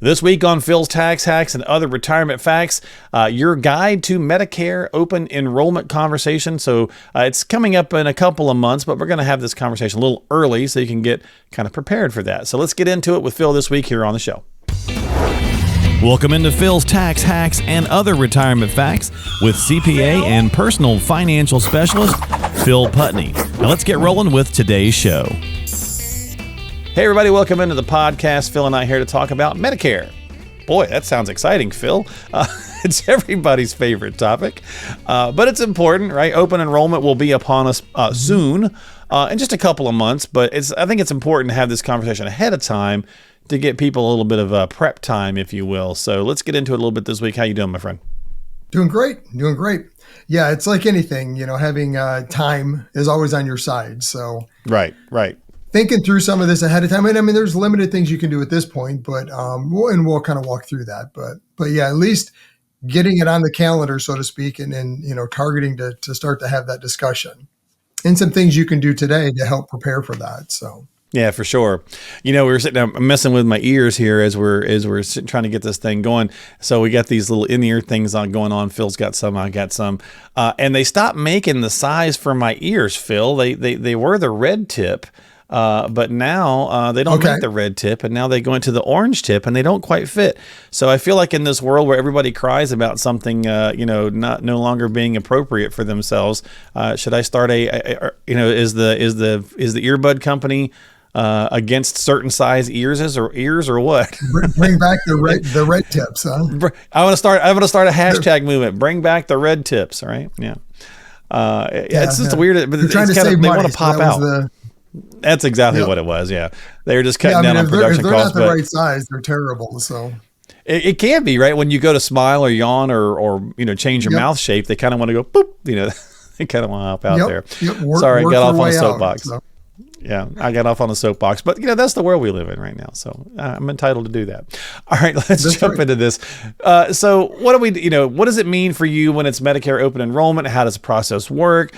This week on Phil's Tax Hacks and Other Retirement Facts, your guide to Medicare Open Enrollment conversation. So it's coming up in a couple of months, but we're going to have this conversation a little early so you can get kind of prepared for that. So let's get into it with Phil this week here on the show. Welcome into Phil's Tax Hacks and Other Retirement Facts with CPA and personal financial specialist, Phil Putney. Now let's get rolling with today's show. Hey everybody, welcome into the podcast. Phil and I here to talk about Medicare. Boy, that sounds exciting, Phil. It's everybody's favorite topic, but it's important, right? Open enrollment will be upon us soon, in just a couple of months, but I think it's important to have this conversation ahead of time to get people a little bit of prep time, if you will. So let's get into it a little bit this week. How you doing, my friend? Doing great. Yeah, it's like anything, having time is always on your side. So Right. Thinking through some of this ahead of time. I mean, there's limited things you can do at this point, but we'll kind of walk through that. But yeah, at least getting it on the calendar, so to speak, and targeting to start to have that discussion, and some things you can do today to help prepare for that. So. Yeah, for sure. We were sitting down messing with my ears here as we're trying to get this thing going. So we got these little in-ear things going on. Phil's got some, I got some, and they stopped making the size for my ears, Phil. They were the red tip. But now they don't make the red tip, and now they go into the orange tip, and they don't quite fit. So I feel like in this world where everybody cries about something, no longer being appropriate for themselves, should I start is the earbud company against certain size ears or what? Bring back the red tips, huh? I'm gonna start a hashtag movement. Bring back the red tips, right? Yeah. It's just weird, but trying to save money, they want to pop out. That's exactly what it was. Yeah. They were just cutting down on production costs. If they're not the right size, they're terrible. So it can be, right? When you go to smile or yawn or change your mouth shape, they kind of want to go boop, they kind of want to hop out there. Sorry, I got off on a soapbox. Yeah, I got off on a soapbox, but that's the world we live in right now. So I'm entitled to do that. All right, let's jump into this. So what does it mean for you when it's Medicare open enrollment? How does the process work?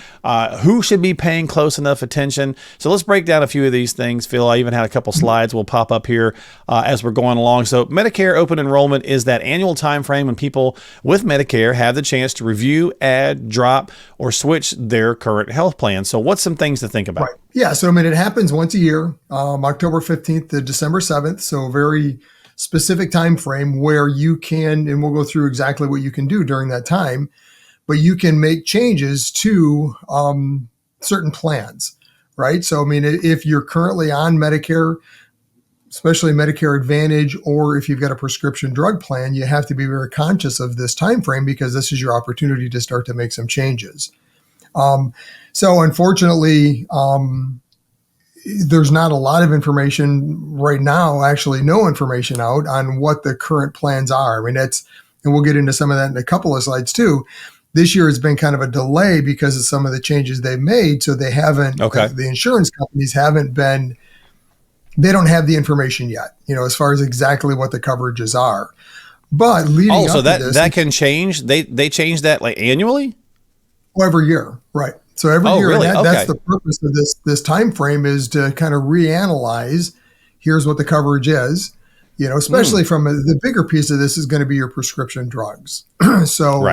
Who should be paying close enough attention? So let's break down a few of these things, Phil. I even had a couple slides will pop up here as we're going along. So Medicare open enrollment is that annual time frame when people with Medicare have the chance to review, add, drop, or switch their current health plan. So what's some things to think about? Right. Yeah. So, it happens once a year, October 15th to December 7th. So a very specific time frame where you can, and we'll go through exactly what you can do during that time, but you can make changes to certain plans, right? So, if you're currently on Medicare, especially Medicare Advantage, or if you've got a prescription drug plan, you have to be very conscious of this time frame because this is your opportunity to start to make some changes. So unfortunately, there's not a lot of information right now, actually no information out on what the current plans are. And we'll get into some of that in a couple of slides too. This year has been kind of a delay because of some of the changes they've made. So they haven't, the insurance companies they don't have the information yet, as far as exactly what the coverages are. But leading up to this, that can change. They change that like annually? Every year, right? So every year, really? That's the purpose of this time frame, is to kind of reanalyze. Here's what the coverage is, especially from the bigger piece of this is going to be your prescription drugs. So,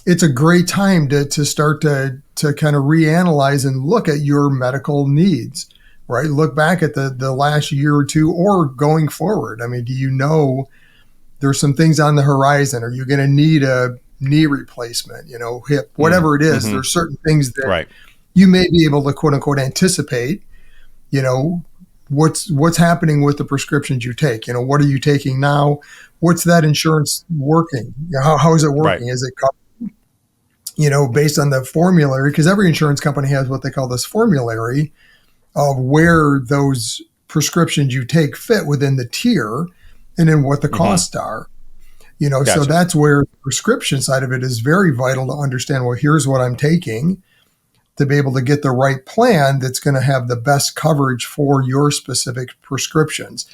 it's a great time to start to kind of reanalyze and look at your medical needs. Right, look back at the last year or two, or going forward. Do you know there's some things on the horizon? Are you going to need a knee replacement, hip, whatever it is? There's certain things that you may be able to quote unquote anticipate, what's happening with the prescriptions you take, what are you taking now? What's that insurance working? How is it working? Is it covered, based on the formulary? Because every insurance company has what they call this formulary of where those prescriptions you take fit within the tier and then what the costs are. Gotcha. So that's where the prescription side of it is very vital to understand, well, here's what I'm taking to be able to get the right plan that's going to have the best coverage for your specific prescriptions,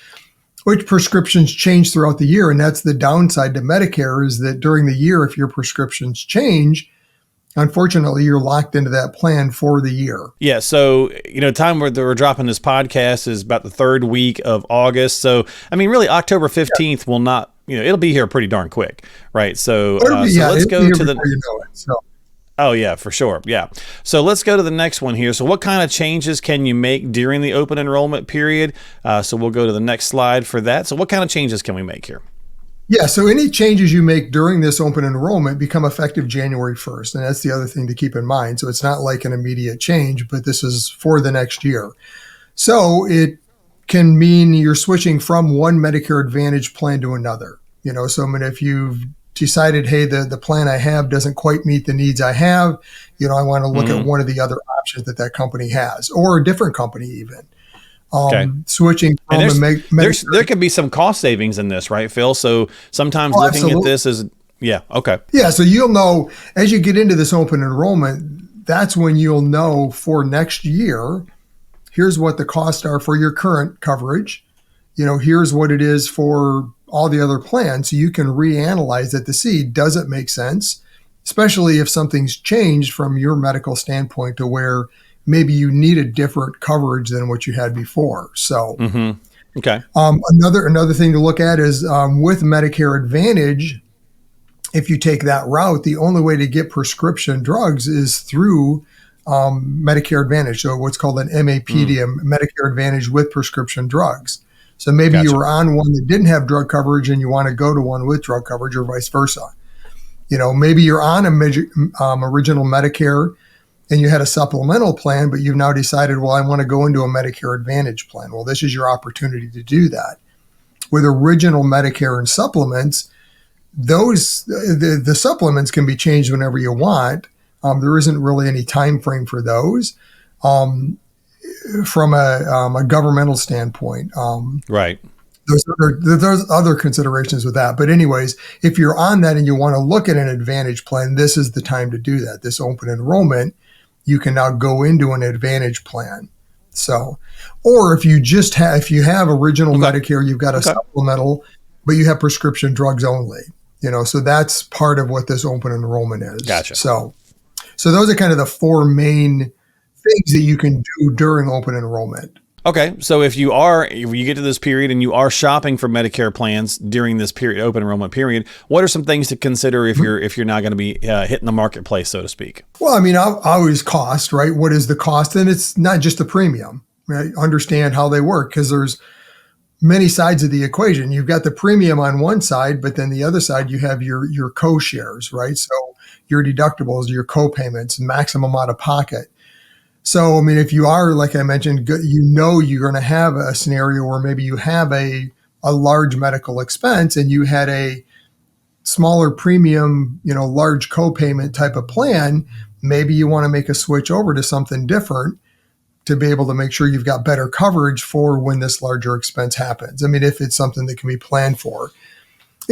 which prescriptions change throughout the year. And that's the downside to Medicare, is that during the year, if your prescriptions change, unfortunately, you're locked into that plan for the year. Yeah. So, time where we're dropping this podcast is about the third week of August. So, I mean, really, October 15th will not, it'll be here pretty darn quick. Right. So, let's go to the. You know it, so. Oh, yeah, for sure. Yeah. So let's go to the next one here. So what kind of changes can you make during the open enrollment period? So we'll go to the next slide for that. So what kind of changes can we make here? Yeah, so any changes you make during this open enrollment become effective January 1st. And that's the other thing to keep in mind. So it's not like an immediate change, but this is for the next year. So it can mean you're switching from one Medicare Advantage plan to another. So I mean, if you've decided, hey, the plan I have doesn't quite meet the needs I have, I want to look at one of the other options that company has, or a different company even. Switching from there can be some cost savings in this, right, Phil? So sometimes looking at this is, okay. Yeah, so you'll know as you get into this open enrollment, that's when you'll know for next year, here's what the costs are for your current coverage. Here's what it is for all the other plans. So you can reanalyze it to see, does it make sense? Especially if something's changed from your medical standpoint to where maybe you need a different coverage than what you had before. So, okay. Another thing to look at is with Medicare Advantage, if you take that route, the only way to get prescription drugs is through Medicare Advantage. So what's called an MAPD, Medicare Advantage with prescription drugs. So maybe you were on one that didn't have drug coverage and you want to go to one with drug coverage, or vice versa. Maybe you're on original Medicare and you had a supplemental plan, but you've now decided, well, I want to go into a Medicare Advantage plan. Well, this is your opportunity to do that. With original Medicare and supplements, the supplements can be changed whenever you want. There isn't really any time frame for those. From a governmental standpoint. Right. There's other considerations with that. But anyways, if you're on that and you want to look at an Advantage plan, this is the time to do that. This open enrollment, you can now go into an Advantage plan. So, or if you have original Medicare, you've got a supplemental, but you have prescription drugs only. So that's part of what this open enrollment is. Gotcha. So those are kind of the four main things that you can do during open enrollment. Okay, so if you get to this period and you are shopping for Medicare plans during this period, open enrollment period, what are some things to consider if you're not going to be hitting the marketplace, so to speak? Well, I mean, always cost, right? What is the cost? And it's not just the premium, right? Understand how they work, because there's many sides of the equation. You've got the premium on one side, but then the other side, you have your co-shares, right? So your deductibles, your co-payments, maximum out of pocket. So, I mean, if you are, like I mentioned, you're going to have a scenario where maybe you have a large medical expense and you had a smaller premium, large co-payment type of plan, maybe you want to make a switch over to something different to be able to make sure you've got better coverage for when this larger expense happens. I mean, if it's something that can be planned for,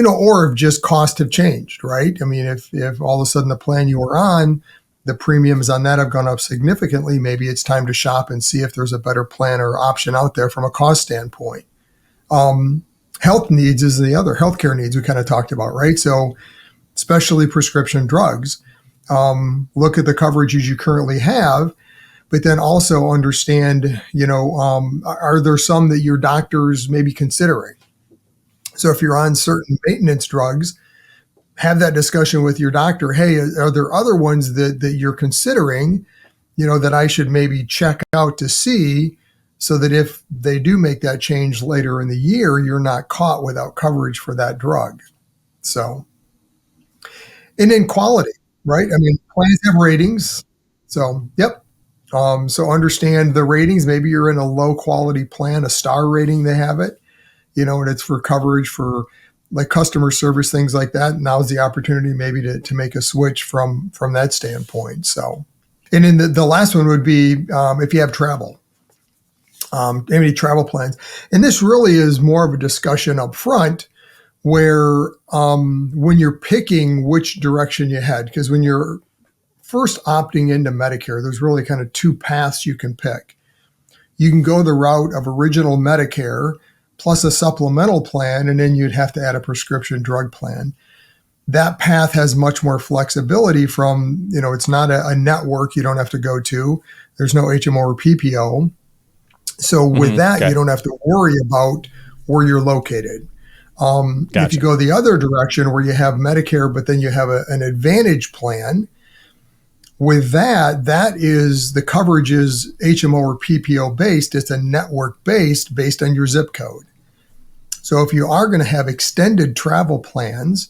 or if just costs have changed, right? I mean, if all of a sudden the plan you were on, the premiums on that have gone up significantly, maybe it's time to shop and see if there's a better plan or option out there from a cost standpoint. Health needs is the other, healthcare needs we kind of talked about, right? So especially prescription drugs, look at the coverages you currently have, but then also understand, are there some that your doctor's maybe considering? So if you're on certain maintenance drugs, have that discussion with your doctor. Hey, are there other ones that you're considering, that I should maybe check out to see, so that if they do make that change later in the year, you're not caught without coverage for that drug. So, and then quality, right? I mean, plans have ratings. So, yep. So understand the ratings. Maybe you're in a low quality plan, a star rating, they have it, and it's for coverage for like customer service, things like that. Now's the opportunity maybe to make a switch from that standpoint. So, and then the last one would be if you have travel, any travel plans. And this really is more of a discussion up front where when you're picking which direction you head, because when you're first opting into Medicare, there's really kind of two paths you can pick. You can go the route of original Medicare plus a supplemental plan, and then you'd have to add a prescription drug plan. that path has much more flexibility from, it's not a network you don't have to go to. There's no HMO or PPO. So with that, you don't have to worry about where you're located. Gotcha. If you go the other direction where you have Medicare, but then you have an Advantage plan, with that is the coverage is HMO or PPO based. It's a network based on your zip code. So if you are going to have extended travel plans,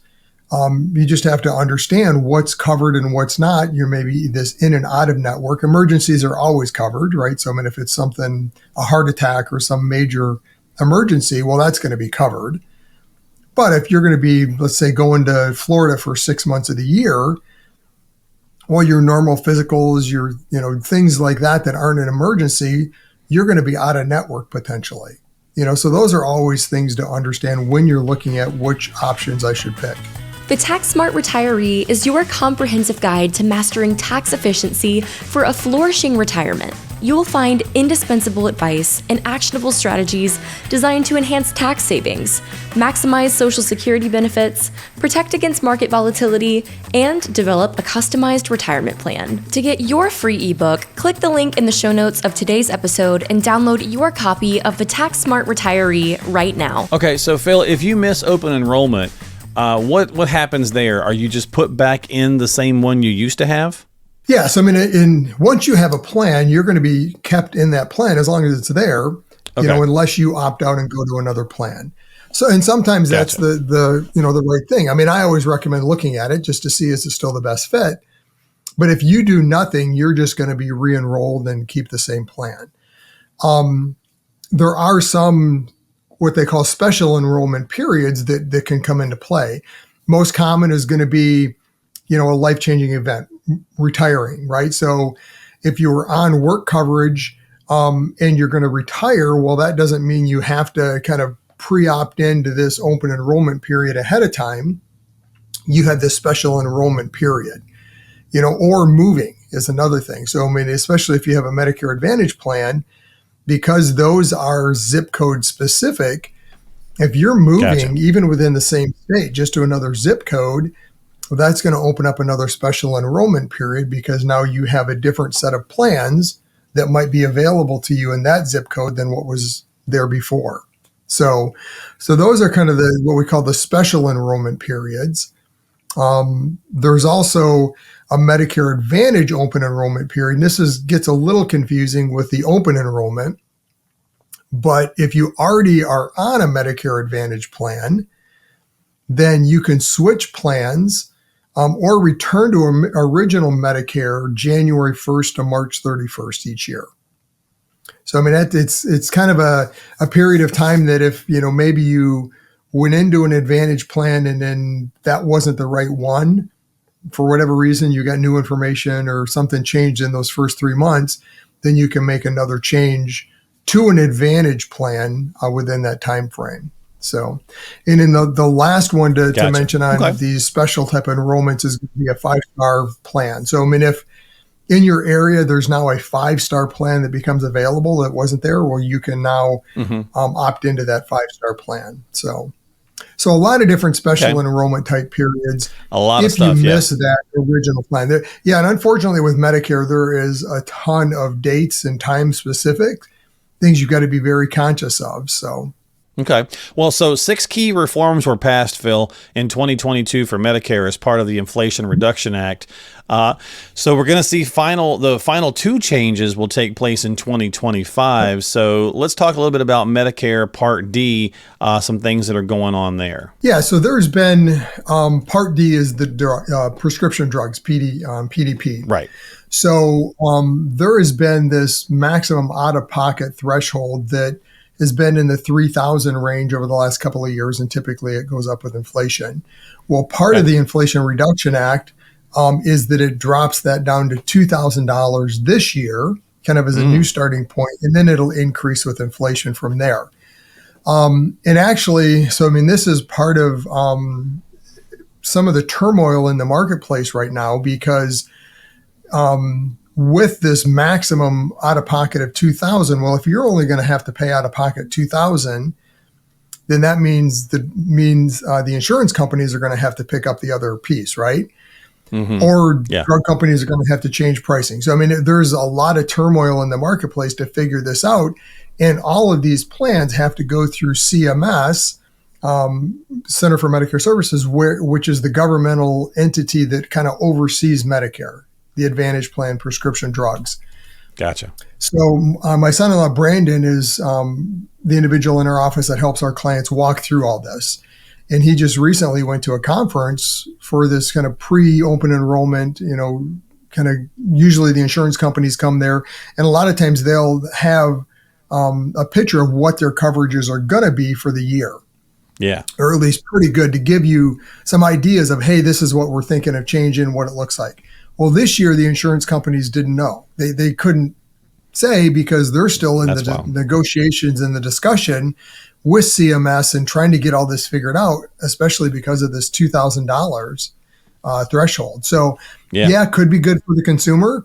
you just have to understand what's covered and what's not. You're maybe this in and out of network. Emergencies are always covered, right? So I mean, if it's something, a heart attack or some major emergency, well, that's going to be covered. But if you're going to be, let's say, going to Florida for 6 months of the year, well, your normal physicals, your, things like that aren't an emergency, you're going to be out of network potentially. So those are always things to understand when you're looking at which options I should pick. The Tax Smart Retiree is your comprehensive guide to mastering tax efficiency for a flourishing retirement. You will find indispensable advice and actionable strategies designed to enhance tax savings, maximize Social Security benefits, protect against market volatility, and develop a customized retirement plan. To get your free ebook, click the link in the show notes of today's episode and download your copy of the Tax Smart Retiree right now. Okay, so Phil, if you miss open enrollment, what happens there? Are you just put back in the same one you used to have? Yes. I mean, once you have a plan, you're going to be kept in that plan as long as it's there, unless you opt out and go to another plan. So, and sometimes that's the right thing. I mean, I always recommend looking at it just to see is it still the best fit. But if you do nothing, you're just going to be re-enrolled and keep the same plan. There are some what they call special enrollment periods that can come into play. Most common is going to be, a life-changing event, retiring, right? So if you were on work coverage and you're going to retire, well, that doesn't mean you have to kind of pre-opt into this open enrollment period ahead of time. You have this special enrollment period, or moving is another thing. So, I mean, especially if you have a Medicare Advantage plan, because those are zip code specific, if you're moving even within the same state just to another zip code, well, that's going to open up another special enrollment period because now you have a different set of plans that might be available to you in that zip code than what was there before. So those are kind of what we call the special enrollment periods. There's also a Medicare Advantage open enrollment period. And this gets a little confusing with the open enrollment. But if you already are on a Medicare Advantage plan, then you can switch plans or return to original Medicare January 1st to March 31st each year. So, I mean, it's kind of a period of time that if, maybe you went into an Advantage plan and then that wasn't the right one, for whatever reason, you got new information or something changed in those first 3 months, then you can make another change to an Advantage plan within that time frame. So, and in the last one to mention on these special type of enrollments is going to be a 5-star plan. So, I mean, if in your area there's now a 5-star plan that becomes available that wasn't there, well, you can now opt into that 5-star plan. So a lot of different special enrollment type periods. A lot of stuff. If you miss that original plan, and unfortunately with Medicare, there is a ton of dates and time specific things you've got to be very conscious of. So. Okay. Well, so 6 key reforms were passed, Phil, in 2022 for Medicare as part of the Inflation Reduction Act. So we're going to see the final 2 changes will take place in 2025. So let's talk a little bit about Medicare Part D, some things that are going on there. Yeah. So there's been Part D is the prescription drugs, PDP. Right. So there has been this maximum out-of-pocket threshold that has been in the 3,000 range over the last couple of years, and typically it goes up with inflation. Well, part of the Inflation Reduction Act is that it drops that down to $2,000 this year, kind of as a new starting point, and then it'll increase with inflation from there. And actually, so I mean, this is part of some of the turmoil in the marketplace right now because with this maximum out of pocket of $2,000, well, if you're only going to have to pay out of pocket $2,000, then that means the insurance companies are going to have to pick up the other piece, right? Or drug companies are going to have to change pricing. So, I mean, there's a lot of turmoil in the marketplace to figure this out. And all of these plans have to go through CMS, Center for Medicare Services, which is the governmental entity that kind of oversees Medicare, the Advantage Plan, prescription drugs. Gotcha. So my son-in-law, Brandon, is the individual in our office that helps our clients walk through all this. And he just recently went to a conference for this kind of pre-open enrollment, kind of usually the insurance companies come there. And a lot of times they'll have a picture of what their coverages are going to be for the year. Yeah. Or at least pretty good to give you some ideas of, hey, this is what we're thinking of changing, what it looks like. Well, this year, the insurance companies didn't know. They couldn't say because they're still in the negotiations and the discussion with CMS and trying to get all this figured out, especially because of this $2,000 threshold. So, it could be good for the consumer.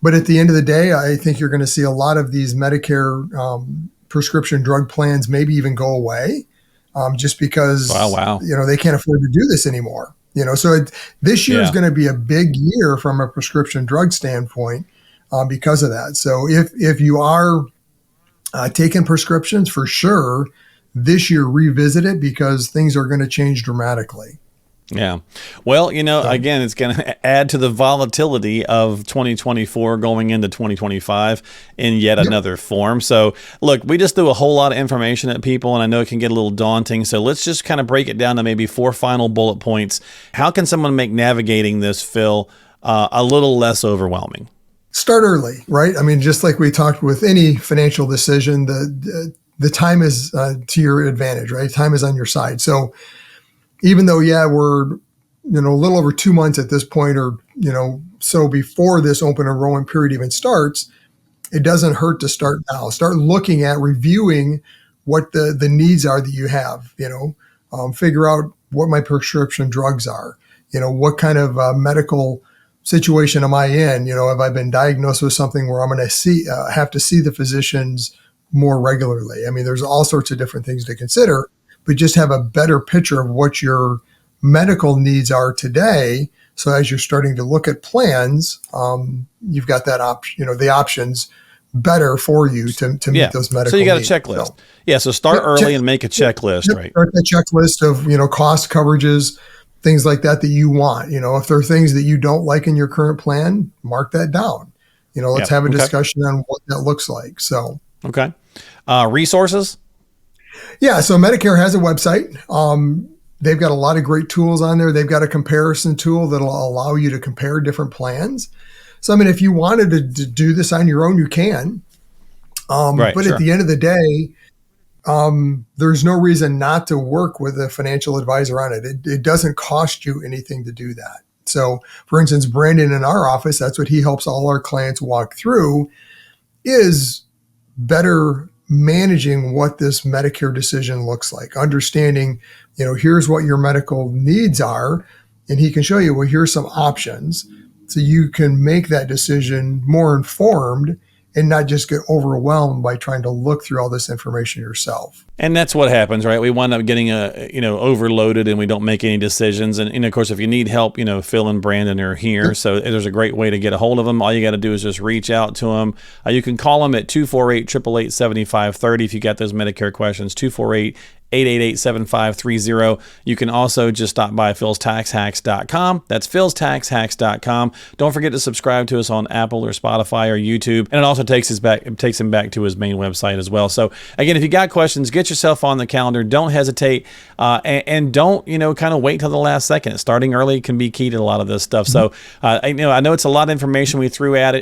But at the end of the day, I think you're going to see a lot of these Medicare prescription drug plans maybe even go away just because they can't afford to do this anymore. So this year is going to be a big year from a prescription drug standpoint because of that. So if you are taking prescriptions, for sure, this year revisit it because things are going to change dramatically. Yeah. Well, again, it's going to add to the volatility of 2024 going into 2025 in yet another form. So, look, we just threw a whole lot of information at people, and I know it can get a little daunting. So let's just kind of break it down to maybe 4 final bullet points. How can someone make navigating this, Phil, a little less overwhelming? Start early, right? I mean, just like we talked with any financial decision, the time is to your advantage, right? Time is on your side. So even though, we're, a little over 2 months at this point or, so before this open enrollment period even starts, it doesn't hurt to start now. Start looking at reviewing what the needs are that you have, figure out what my prescription drugs are, what kind of medical situation am I in? Have I been diagnosed with something where I'm going to have to see the physicians more regularly? I mean, there's all sorts of different things to consider. But just have a better picture of what your medical needs are today. So as you're starting to look at plans, you've got that option, the options better for you to meet those medical needs. So you got a checklist. So start early and make a checklist, right? Start a checklist of, cost coverages, things like that you want. If there are things that you don't like in your current plan, mark that down. Let's have a discussion on what that looks like. So, okay. Resources? Yeah, so Medicare has a website. They've got a lot of great tools on there. They've got a comparison tool that'll allow you to compare different plans. So, I mean, if you wanted to do this on your own, you can. At the end of the day, there's no reason not to work with a financial advisor on it. It doesn't cost you anything to do that. So, for instance, Brandon in our office, that's what he helps all our clients walk through, is better managing what this Medicare decision looks like, understanding, here's what your medical needs are, and he can show you, well, here's some options. So you can make that decision more informed and not just get overwhelmed by trying to look through all this information yourself. And that's what happens, right? We wind up getting overloaded and we don't make any decisions. And of course, if you need help, Phil and Brandon are here. So there's a great way to get a hold of them. All you got to do is just reach out to them. You can call them at 248-888-7530 if you got those Medicare questions, 248-888-7530. You can also just stop by philstaxhacks.com. That's philstaxhacks.com. Don't forget to subscribe to us on Apple or Spotify or YouTube. And it also takes him back to his main website as well. So again, if you got questions, get yourself on the calendar. Don't hesitate and don't, kind of wait till the last second. Starting early can be key to a lot of this stuff. So I know it's a lot of information we threw out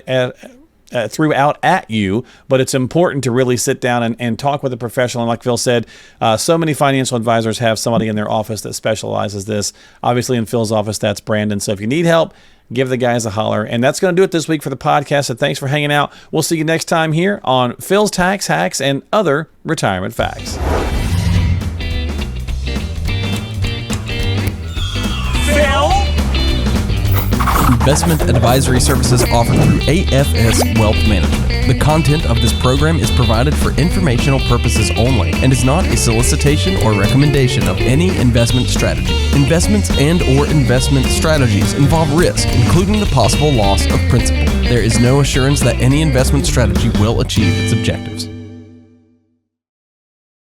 at you, but it's important to really sit down and talk with a professional. And like Phil said, so many financial advisors have somebody in their office that specializes this. Obviously in Phil's office, that's Brandon. So if you need help, give the guys a holler. And that's going to do it this week for the podcast. So thanks for hanging out. We'll see you next time here on Phil's Tax Hacks and Other Retirement Facts. Phil? investment advisory services offered through AFS Wealth Management. The content of this program is provided for informational purposes only and is not a solicitation or recommendation of any investment strategy. Investments and/or investment strategies involve risk, including the possible loss of principal. There is no assurance that any investment strategy will achieve its objectives.